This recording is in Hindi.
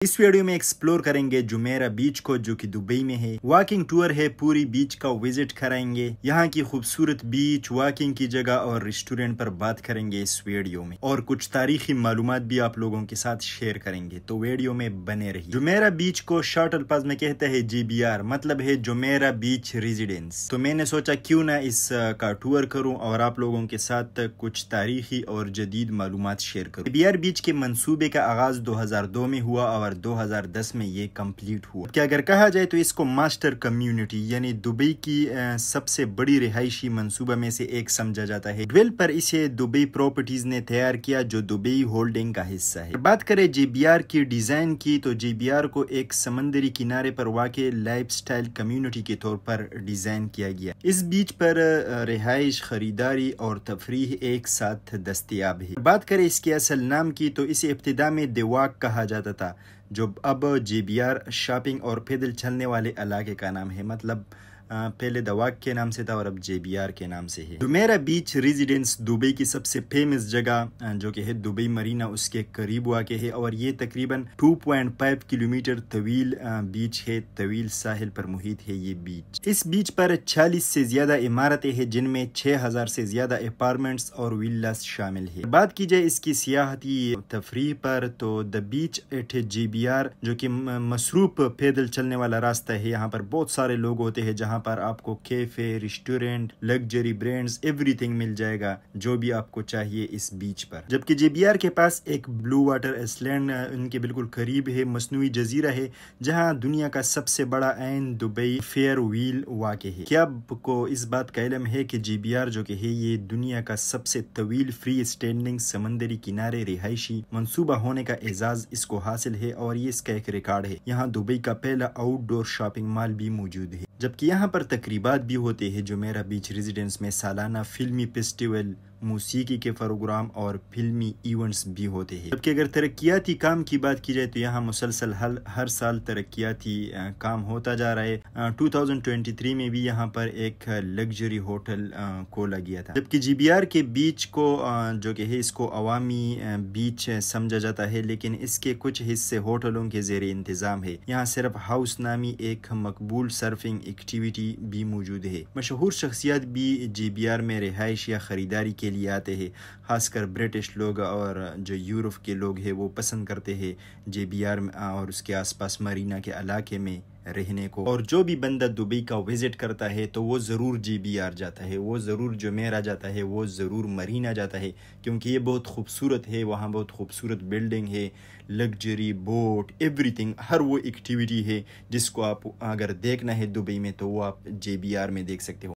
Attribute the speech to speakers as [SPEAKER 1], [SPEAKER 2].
[SPEAKER 1] इस वीडियो में एक्सप्लोर करेंगे जुमेरा बीच को, जो कि दुबई में है। वॉकिंग टूर है, पूरी बीच का विजिट कराएंगे। यहाँ की खूबसूरत बीच, वॉकिंग की जगह और रेस्टोरेंट पर बात करेंगे इस वीडियो में, और कुछ तारीखी मालूमात भी आप लोगों के साथ शेयर करेंगे, तो वीडियो में बने रहिए। जुमेरा बीच को शॉर्ट अल्फाज में कहते हैं JBR, मतलब है जुमेरा बीच रेजिडेंस। तो मैंने सोचा क्यों ना इस का टूर करूँ और आप लोगों के साथ कुछ तारीखी और जदीद मालूमात शेयर करूँ। JBR बीच के मंसूबे का आगाज 2002 में हुआ और 2010 में ये कंप्लीट हुआ। क्या अगर कहा जाए तो इसको मास्टर कम्युनिटी यानी दुबई की सबसे बड़ी रिहायशी मंसूबा में से एक समझा जाता है। डेवलपर इसे दुबई प्रॉपर्टीज ने तैयार किया, जो दुबई होल्डिंग का हिस्सा है। बात करें JBR की डिजाइन की, तो JBR को एक समंदरी किनारे पर वाक़ लाइफस्टाइल कम्युनिटी के तौर पर डिजाइन किया गया। इस बीच पर रिहाइश, खरीदारी और तफरीह एक साथ दस्तयाब है। बात करें इसके असल नाम की, तो इसे इब्तिदा में द वॉक कहा जाता था, जो अब JBR शॉपिंग और पैदल चलने वाले इलाके का नाम है। मतलब पहले द वॉक के नाम से था और अब JBR के नाम से है। जुमेरा बीच रेजिडेंस दुबई की सबसे फेमस जगह जो कि है दुबई मरीना, उसके करीब वाक़ है और ये तकरीबन 2.5 किलोमीटर तवील बीच है। तवील साहिल पर मुहित है ये बीच। इस बीच पर 40 से ज्यादा इमारतें हैं, जिनमें 6000 से ज्यादा अपार्टमेंट्स और विल्लास शामिल है। बात की जाए इसकी सियाहती तफरीह पर, तो द बीच एट JBR जो कि मसरूफ पैदल चलने वाला रास्ता है। यहाँ पर बहुत सारे लोग होते हैं, जहाँ पर आपको cafe, restaurant, luxury brands, everything मिल जाएगा जो भी आपको चाहिए इस बीच पर। जबकि JBR के पास एक ब्लू वाटर आइलैंड इनके बिल्कुल करीब है, मसनूई जजीरा है, जहां दुनिया का सबसे बड़ा ऐन दुबई फेयर व्हील वाक़े है। क्या आपको इस बात का इल्म है कि JBR जो कि है ये दुनिया का सबसे तवील फ्री स्टैंडिंग समंदरी किनारे रिहायशी मंसूबा होने का एजाज इसको हासिल है, और ये इसका एक रिकॉर्ड है। यहाँ दुबई का पहला आउटडोर शॉपिंग मॉल भी मौजूद है। जबकि यहाँ पर तकरीबात भी होते हैं। जुमेरा बीच रेजिडेंस में सालाना फिल्मी फेस्टिवल, मौसीकी के प्रोग्राम और फिल्मी इवेंट्स भी होते हैं। जबकि अगर तरक्याती काम की बात की जाए, तो यहाँ मुसलसल हर साल तरक्याती काम होता जा रहा है। 2023 में भी यहाँ पर एक लग्जरी होटल खोला गया था। जबकि JBR के बीच को जो कि है इसको अवामी बीच समझा जाता है, लेकिन इसके कुछ हिस्से होटलों के ज़ेर इंतज़ाम है। यहाँ सिर्फ हाउस नामी एक मकबूल सर्फिंग एक्टिविटी भी मौजूद है। मशहूर शख्सियत भी JBR में रिहाइश या ख़रीदारी के लिए आते हैं। खासकर ब्रिटिश लोग और जो यूरोप के लोग हैं वो पसंद करते हैं JBR और उसके आसपास मरीना के इलाके में रहने को। और जो भी बंदा दुबई का विजिट करता है तो वो ज़रूर JBR जाता है, वो ज़रूर जुमेरा जाता है, वो ज़रूर मरीना जाता है, क्योंकि ये बहुत खूबसूरत है। वहाँ बहुत खूबसूरत बिल्डिंग है, लग्जरी बोट, एवरीथिंग, हर वो एक्टिविटी है जिसको आप अगर देखना है दुबई में तो वो आप JBR में देख सकते हो।